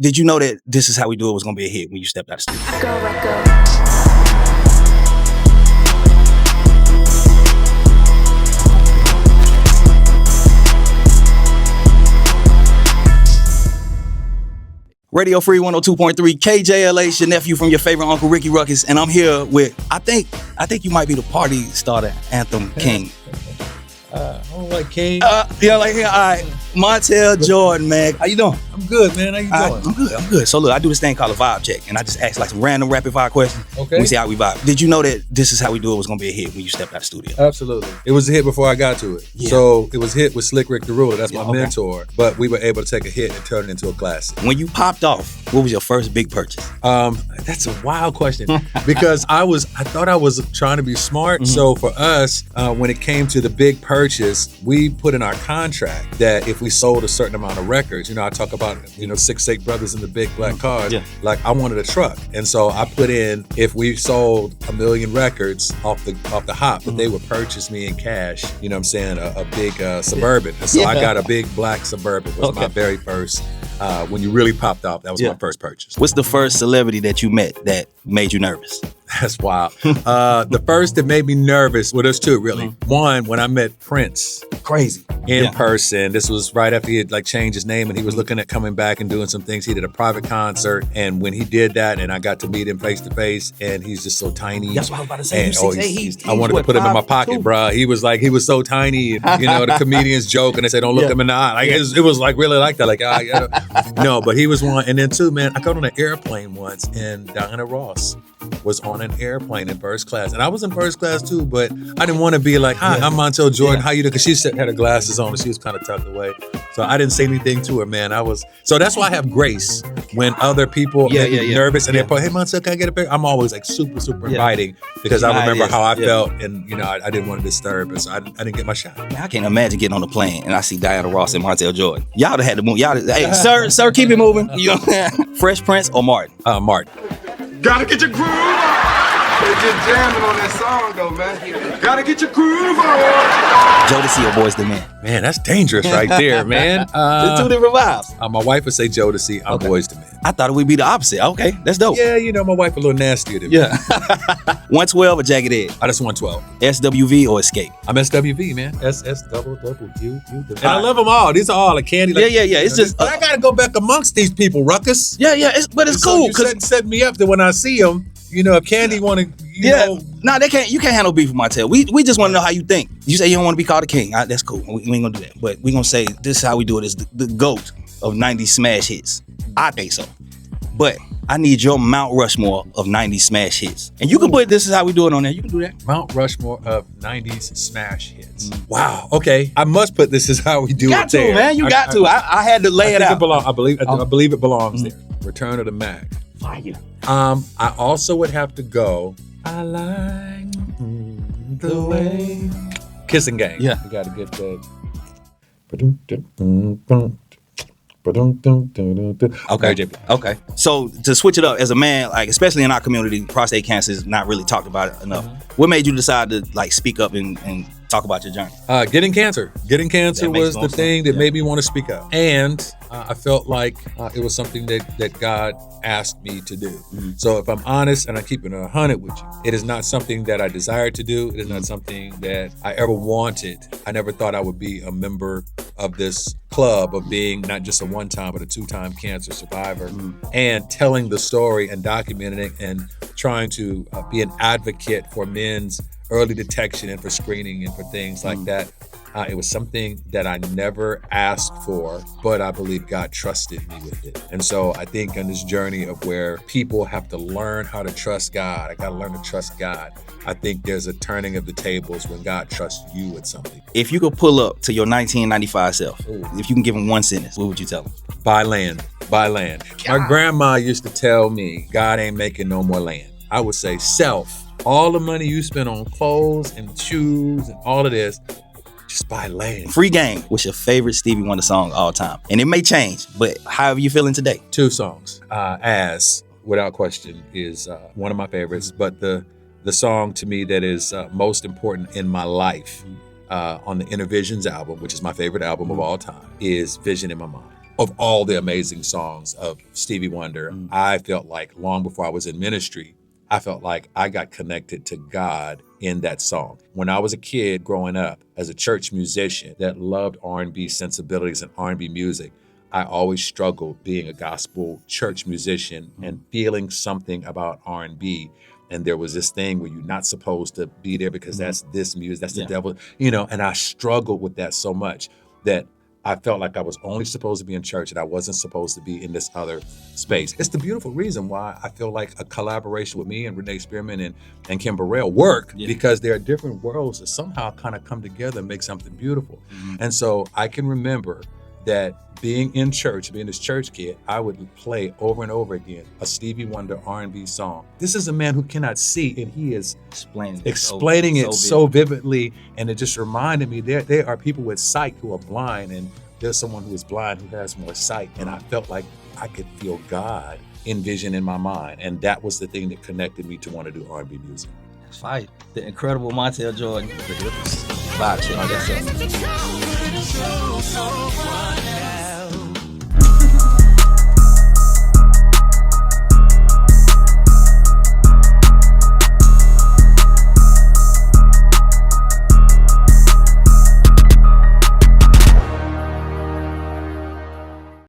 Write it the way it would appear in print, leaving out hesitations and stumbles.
Did you know that This Is How We Do It was going to be a hit when you stepped out of the studio? Radio Free 102.3 KJLH, your nephew from your favorite Uncle Ricky Ruckus, and I'm here with I think you might be the party starter anthem king. I don't like King. Yeah, like here, all right. Montell Jordan, man. How you doing? I'm good, man. How you doing? I'm good. So look, I do this thing called a vibe check, and I just ask like some random rapid fire questions. Okay. We see how we vibe. Did you know that This Is How We Do It was gonna be a hit when you stepped out of the studio? Absolutely. It was a hit before I got to it. Yeah. So it was hit with Slick Rick the Ruler. That's my mentor. But we were able to take a hit and turn it into a classic. When you popped off, what was your first big purchase? That's a wild question because I thought I was trying to be smart. Mm-hmm. So for us, when it came to the big purchase, we put in our contract that if we sold a certain amount of records, I talk about 6'8" brothers in the big black cars. Yeah. Like I wanted a truck, and so I put in if we sold 1 million records off the hop, that they would purchase me in cash. You know what I'm saying? A big Suburban. And so I got a big black Suburban. Was my very first. When you really popped off, that was my first purchase. What's the first celebrity that you met that made you nervous? That's wild. The first that made me nervous, well, there's two really. One, when I met Prince. Crazy. In person. This was right after he had changed his name and he was looking at coming back and doing some things. He did a private concert, and when he did that, and I got to meet him face to face, and he's just so tiny. That's what I was about to say. And, I wanted to put him in my pocket, bro. He was so tiny. And, the comedians joke and they say, "Don't look him in the eye." It was really like that. No, but he was one. And then two, man, I got on an airplane once, and Diana Ross was on an airplane in first class. And I was in first class too, but I didn't want to be like, "Hi, I'm Montell Jordan. How you doing?" Because she had her glasses on and she was kind of tucked away. So I didn't say anything to her, man. So that's why I have grace when other people get nervous and they put, "Hey, Montell, can I get a picture?" I'm always super inviting because I remember how I felt, and I didn't want to disturb her, so I didn't get my shot. Man, I can't imagine getting on a plane and I see Diana Ross and Montell Jordan. Y'all had to move. Hey, sir, keep it moving. Fresh Prince or Martin? Martin. Gotta get your groove on. They just jamming on that song though, man. Gotta get your groove on. Jodeci or Boys the Men? Man, that's dangerous right there, man. It's two different vibes. My wife would say Jodeci. I'm Boys the Men. I thought it would be the opposite. Okay, that's dope. Yeah, my wife a little nastier than me. Yeah. 112 or Jagged Edge? I just 112. SWV or Escape? I'm SWV, man. SWW. And I love them all. These are all like candy. Yeah. It's just. But I gotta go back amongst these people, Ruckus. Yeah. It's cool. So you set me up that when I see them, if Candy want to, No, they can't. You can't handle beef with Montell. We just want to know how you think. You say you don't want to be called a king. That's cool. We ain't gonna do that. But we gonna say This Is How We Do It is the GOAT of 90s smash hits. I think so. But I need your Mount Rushmore of 90s smash hits. And you can put This Is How We Do It on there. You can do that. Mount Rushmore of 90s smash hits. Wow. Okay. I must put This Is How We Do It there. Man. You got to. I had to lay it out. I believe it belongs there. Return of the Mac. Fire. I also would have to go. I like the way. Kissing Game. Yeah. You got to get that. Okay. So to switch it up, as a man, especially in our community, prostate cancer is not really talked about enough. What made you decide to speak up and talk about your journey? Getting cancer. Getting cancer was the thing that made me want to speak up. And I felt like it was something that God asked me to do. Mm-hmm. So if I'm honest and I'm keeping it 100 with you, it is not something that I desired to do. It is not something that I ever wanted. I never thought I would be a member of this club of being not just a one-time but a two-time cancer survivor, and telling the story and documenting it and trying to be an advocate for men's early detection and for screening and for things like that. It was something that I never asked for, but I believe God trusted me with it. And so I think on this journey of where people have to learn how to trust God, I got to learn to trust God. I think there's a turning of the tables when God trusts you with something. If you could pull up to your 1995 self, if you can give him one sentence, what would you tell him? Buy land. Buy land. God. My grandma used to tell me, God ain't making no more land. I would say, self, all the money you spend on clothes and shoes and all of this, just buy land. Free game. What's your favorite Stevie Wonder song all time? And it may change, but how are you feeling today? Two songs. As, without question, is one of my favorites. But the song to me that is most important in my life on the Inner Visions album, which is my favorite album of all time, is Vision in My Mind. of all the amazing songs of Stevie Wonder, I felt like long before I was in ministry, I felt like I got connected to God in that song. When I was a kid growing up as a church musician that loved R&B sensibilities and R&B music, I always struggled being a gospel church musician and feeling something about R&B. And there was this thing where you're not supposed to be there because that's this music, that's the devil, and I struggled with that so much that I felt like I was only supposed to be in church and I wasn't supposed to be in this other space. It's the beautiful reason why I feel like a collaboration with me and Renee Spearman and Kim Burrell work, because there are different worlds that somehow kind of come together and make something beautiful. And so I can remember that being in church, being this church kid, I would play over and over again a Stevie Wonder R&B song. This is a man who cannot see, and he is explaining it so vividly, and it just reminded me there are people with sight who are blind, and there's someone who is blind who has more sight, and I felt like I could feel God envision in my mind, and that was the thing that connected me to want to do R&B music. That's fine. The incredible Montell Jordan, the vibe check.